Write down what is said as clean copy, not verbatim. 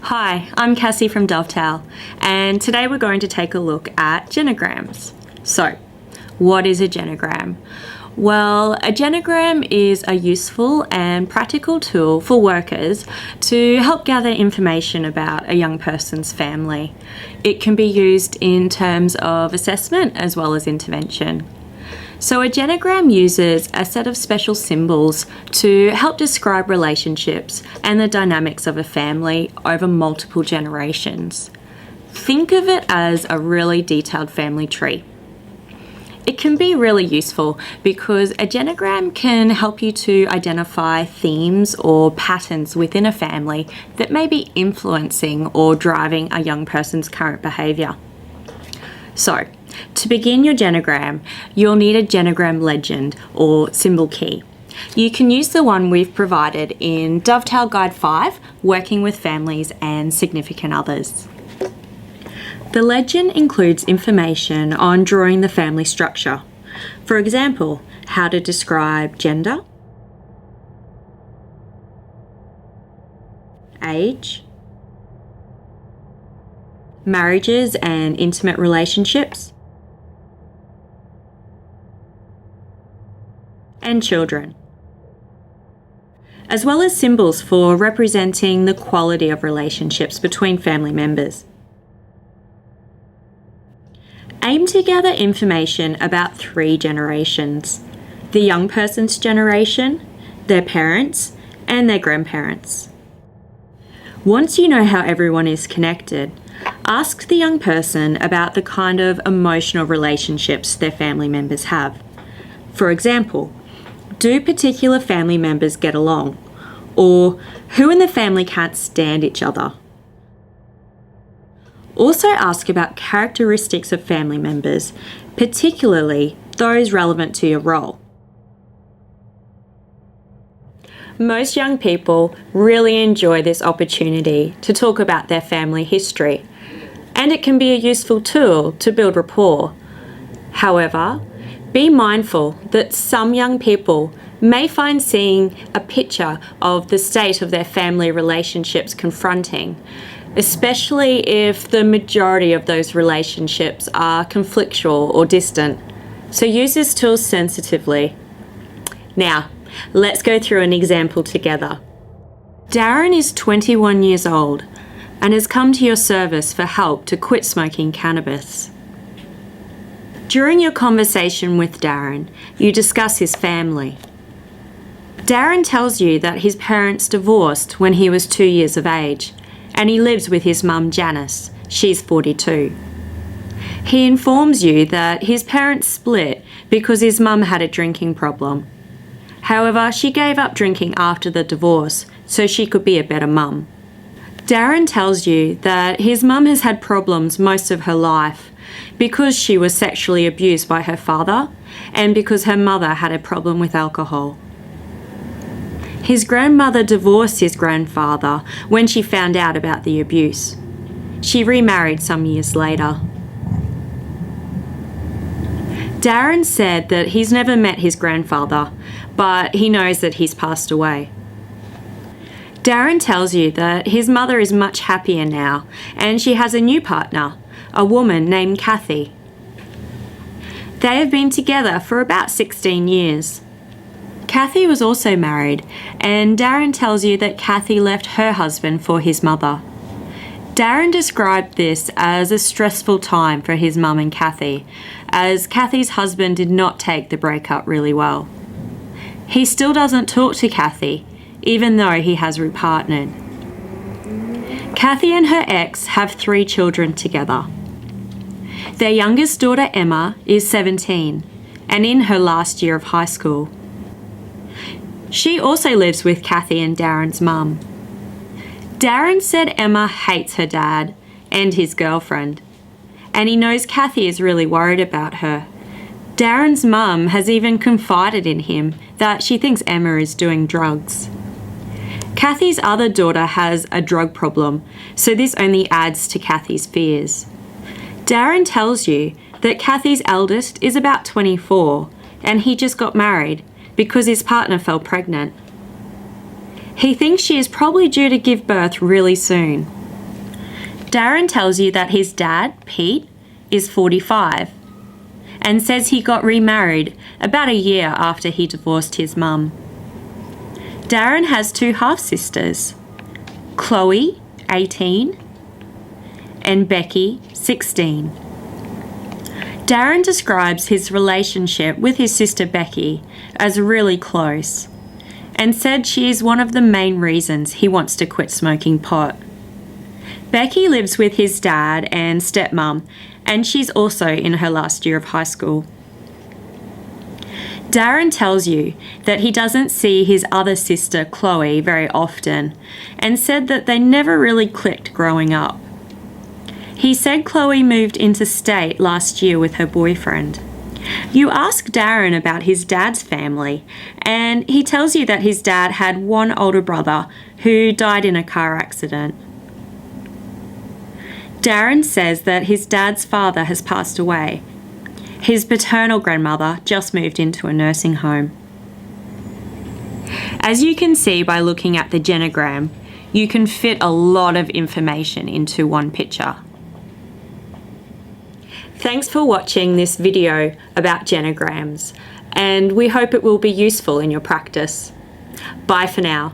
Hi, I'm Cassie from Dovetail, and today we're going to take a look at genograms. So, what is a genogram? Well, a genogram is a useful and practical tool for workers to help gather information about a young person's family. It can be used in terms of assessment as well as intervention. So a genogram uses a set of special symbols to help describe relationships and the dynamics of a family over multiple generations. Think of it as a really detailed family tree. It can be really useful because a genogram can help you to identify themes or patterns within a family that may be influencing or driving a young person's current behaviour. So, to begin your genogram, you'll need a Genogram Legend or symbol key. You can use the one we've provided in Dovetail Guide 5, Working with Families and Significant Others. The legend includes information on drawing the family structure. For example, how to describe gender, age, marriages and intimate relationships, and children, as well as symbols for representing the quality of relationships between family members. Aim to gather information about 3 generations: the young person's generation, their parents, and their grandparents. Once you know how everyone is connected, ask the young person about the kind of emotional relationships their family members have. For example, do particular family members get along? Or who in the family can't stand each other? Also ask about characteristics of family members, particularly those relevant to your role. Most young people really enjoy this opportunity to talk about their family history, and it can be a useful tool to build rapport. However, be mindful that some young people may find seeing a picture of the state of their family relationships confronting, especially if the majority of those relationships are conflictual or distant. So use this tool sensitively. Now, let's go through an example together. Darren is 21 years old and has come to your service for help to quit smoking cannabis. During your conversation with Darren, you discuss his family. Darren tells you that his parents divorced when he was 2 years of age, and he lives with his mum Janice. She's 42. He informs you that his parents split because his mum had a drinking problem. However, she gave up drinking after the divorce so she could be a better mum. Darren tells you that his mum has had problems most of her life because she was sexually abused by her father and because her mother had a problem with alcohol. His grandmother divorced his grandfather when she found out about the abuse. She remarried some years later. Darren said that he's never met his grandfather, but he knows that he's passed away. Darren tells you that his mother is much happier now and she has a new partner, a woman named Kathy. They have been together for about 16 years. Kathy was also married, and Darren tells you that Kathy left her husband for his mother. Darren described this as a stressful time for his mum and Kathy, as Kathy's husband did not take the breakup really well. He still doesn't talk to Kathy, even though he has repartnered. Kathy and her ex have 3 children together. Their youngest daughter Emma is 17 and in her last year of high school. She also lives with Kathy and Darren's mum. Darren said Emma hates her dad and his girlfriend, and he knows Kathy is really worried about her. Darren's mum has even confided in him that she thinks Emma is doing drugs. Kathy's other daughter has a drug problem, so this only adds to Kathy's fears. Darren tells you that Kathy's eldest is about 24 and he just got married because his partner fell pregnant. He thinks she is probably due to give birth really soon. Darren tells you that his dad, Pete, is 45 and says he got remarried about a year after he divorced his mum. Darren has two half-sisters, Chloe, 18, and Becky, 16. Darren describes his relationship with his sister Becky as really close and said she is one of the main reasons he wants to quit smoking pot. Becky lives with his dad and stepmom, and she's also in her last year of high school. Darren tells you that he doesn't see his other sister Chloe very often and said that they never really clicked growing up. He said Chloe moved interstate last year with her boyfriend. You ask Darren about his dad's family, and he tells you that his dad had one older brother who died in a car accident. Darren says that his dad's father has passed away. His paternal grandmother just moved into a nursing home. As you can see by looking at the genogram, you can fit a lot of information into one picture. Thanks for watching this video about genograms, and we hope it will be useful in your practice. Bye for now.